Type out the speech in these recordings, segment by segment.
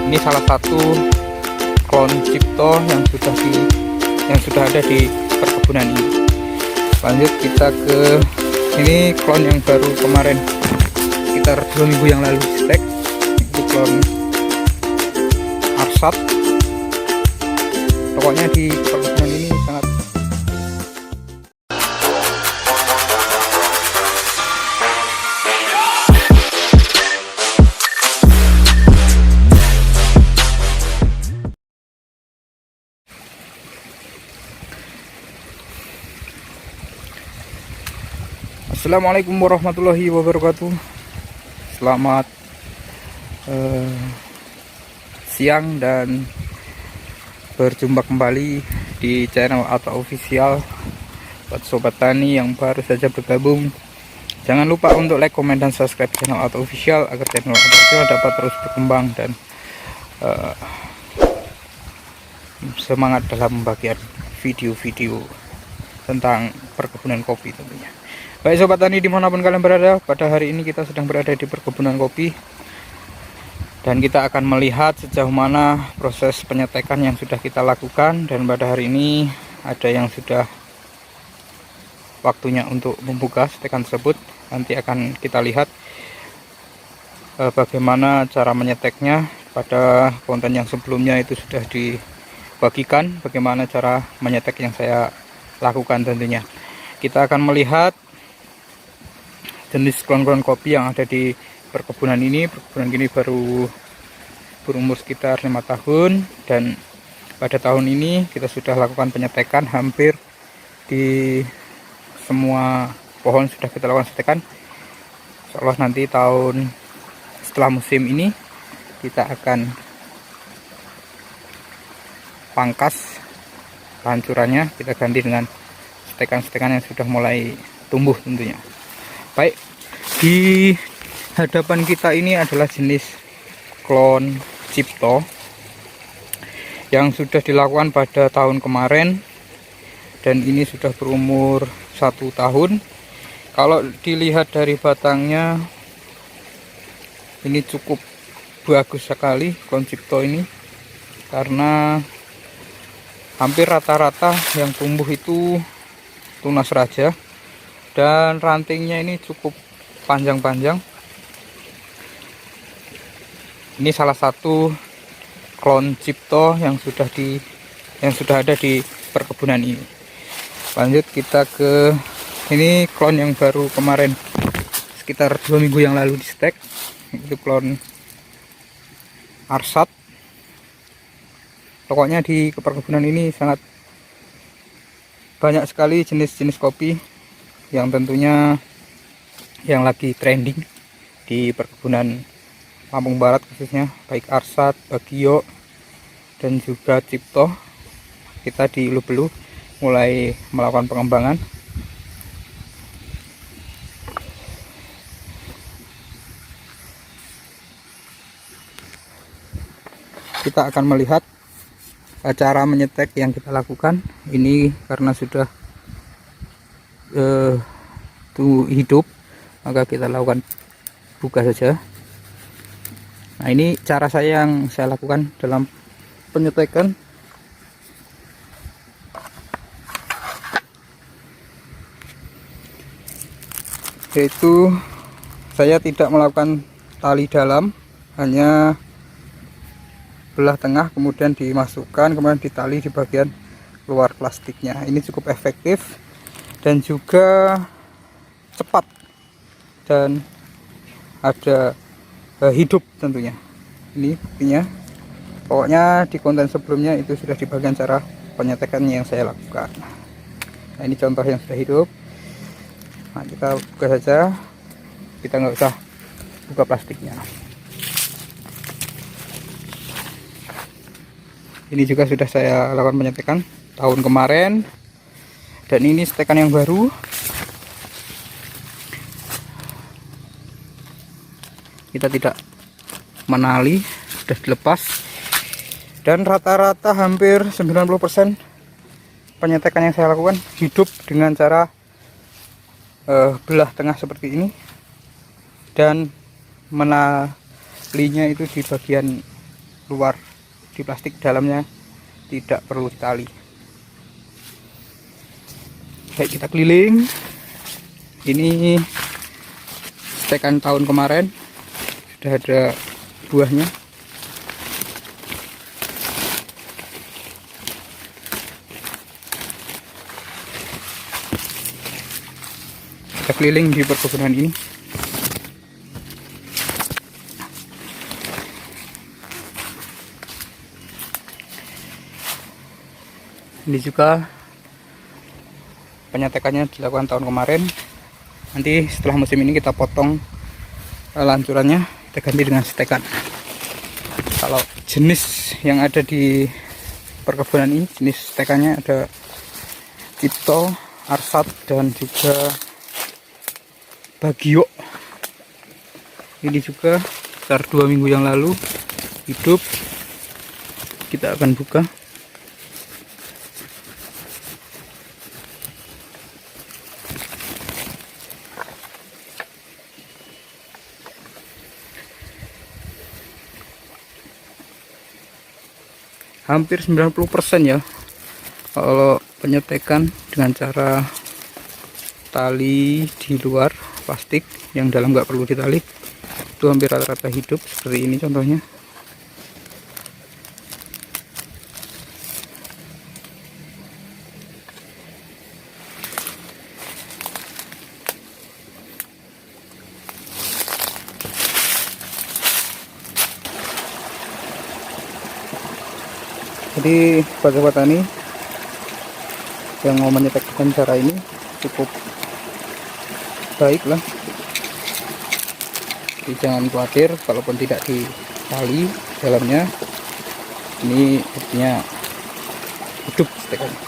Ini salah satu klon Cipto yang sudah ada di perkebunan ini. Lanjut kita ke ini klon yang baru kemarin sekitar 2 minggu yang lalu stek. Itu klon Arsat. Pokoknya di perkebunan ini sangat Assalamualaikum warahmatullahi wabarakatuh. Selamat siang dan berjumpa kembali di channel Auto Official. Buat sobat tani yang baru saja bergabung, jangan lupa untuk like, komen, dan subscribe channel Auto Official agar channel Auto Official dapat terus berkembang dan semangat dalam membagikan video-video tentang perkebunan kopi tentunya. Baik sobat tani dimanapun kalian berada, pada hari ini kita sedang berada di perkebunan kopi dan kita akan melihat sejauh mana proses penyetekan yang sudah kita lakukan. Dan pada hari ini ada yang sudah waktunya untuk membuka setekan tersebut. Nanti akan kita lihat bagaimana cara menyeteknya. Pada konten yang sebelumnya itu sudah dibagikan bagaimana cara menyetek yang saya lakukan tentunya. Kita akan melihat jenis klon-klon kopi yang ada di perkebunan ini. Perkebunan ini baru berumur sekitar 5 tahun dan pada tahun ini kita sudah lakukan penyetekan hampir di semua pohon sudah kita lakukan setekan. Insyaallah nanti tahun setelah musim ini kita akan pangkas pancurannya, kita ganti dengan setekan-setekan yang sudah mulai tumbuh tentunya. Baik, di hadapan kita ini adalah jenis klon Cipto yang sudah dilakukan pada tahun kemarin dan ini sudah berumur 1 tahun. Kalau dilihat dari batangnya ini cukup bagus sekali klon Cipto ini, karena hampir rata-rata yang tumbuh itu tunas raja dan rantingnya ini cukup panjang-panjang. Ini salah satu klon Cipto yang sudah ada di perkebunan ini. Lanjut kita ke ini klon yang baru kemarin sekitar 2 minggu yang lalu di stek. Itu klon Arsat. Pokoknya di perkebunan ini sangat banyak sekali jenis-jenis kopi yang tentunya yang lagi trending di perkebunan Lampung Barat khususnya, baik Arsat, Bagio, dan juga Cipto. Kita di Lubelu mulai melakukan pengembangan. Kita akan melihat cara menyetek yang kita lakukan ini karena sudah hidup, maka kita lakukan buka saja. Nah, ini cara yang saya lakukan dalam penyetekan. Yaitu saya tidak melakukan tali dalam, hanya belah tengah kemudian dimasukkan, kemudian ditali di bagian luar plastiknya. Ini cukup efektif dan juga cepat dan ada hidup tentunya. Ini buktinya. Pokoknya di konten sebelumnya itu sudah di bagian cara penyetekan yang saya lakukan. Nah, ini contoh yang sudah hidup. Nah, kita buka saja, kita nggak usah buka plastiknya. Ini juga sudah saya lakukan penyetekan tahun kemarin dan ini setekan yang baru. Kita tidak menali, sudah dilepas, dan rata-rata hampir 90% penyetekan yang saya lakukan hidup dengan cara belah tengah seperti ini, dan menalinya itu di bagian luar, di plastik dalamnya tidak perlu tali. Baik, kita keliling. Ini stekan tahun kemarin, sudah ada buahnya. Kita keliling di perkebunan ini. Ini juga penyetekannya dilakukan tahun kemarin. Nanti setelah musim ini kita potong lancurannya, kita ganti dengan stekan. Kalau jenis yang ada di perkebunan ini, jenis stekannya ada Cipto, Arsat, dan juga Bagio. Ini juga sekitar 2 minggu yang lalu hidup. Kita akan buka. Hampir 90% ya kalau penyetekan dengan cara tali di luar plastik, yang dalam nggak perlu ditali, itu hampir rata-rata hidup seperti ini contohnya. Jadi buat tani yang mau menyetekkan cara ini cukup baik lah. Jadi jangan khawatir kalaupun tidak ditali dalamnya, ini artinya hidup stekannya.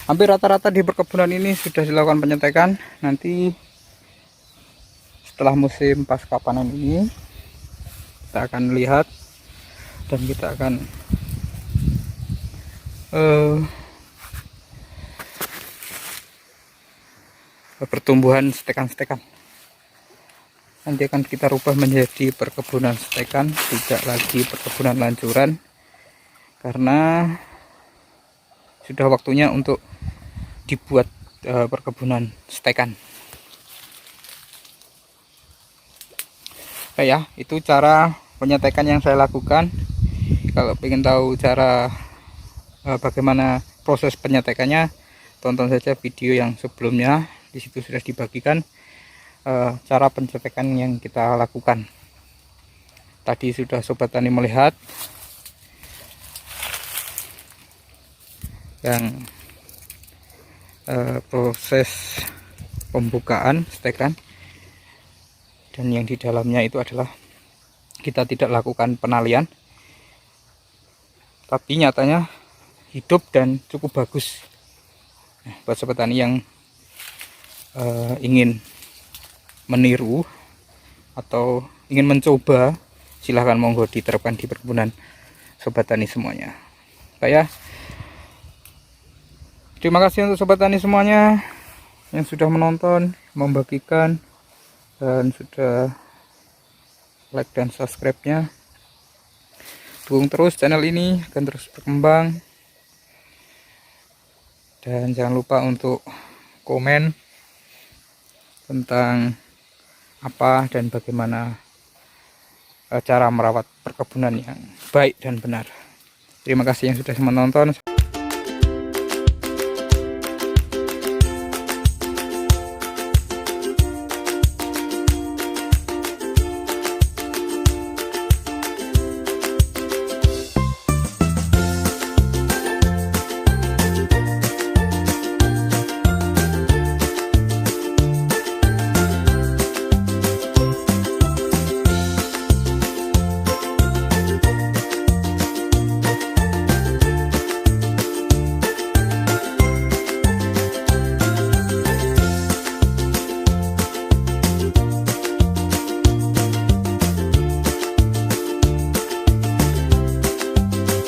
Hampir rata-rata di perkebunan ini sudah dilakukan penyetekan. Nanti setelah musim pasca panen ini kita akan lihat dan kita akan pertumbuhan stekan-stekan. Nanti akan kita rubah menjadi perkebunan stekan, tidak lagi perkebunan lancuran, karena sudah waktunya untuk dibuat perkebunan stekan. Oke ya, itu cara penyetekan yang saya lakukan. Kalau ingin tahu cara bagaimana proses penyetekannya, tonton saja video yang sebelumnya. Di situ sudah dibagikan cara penyetekan yang kita lakukan. Tadi sudah sobat tani melihat yang proses pembukaan stekan, dan yang di dalamnya itu adalah kita tidak lakukan penalian, tapi nyatanya hidup dan cukup bagus. Nah, buat sobat tani yang ingin meniru atau ingin mencoba, silahkan monggo diterapkan di perkebunan sobat tani semuanya. Kayak terima kasih untuk sobat tani semuanya yang sudah menonton, membagikan, dan sudah like dan subscribe-nya. Dukung terus channel ini akan terus berkembang. Dan jangan lupa untuk komen tentang apa dan bagaimana cara merawat perkebunan yang baik dan benar. Terima kasih yang sudah menonton.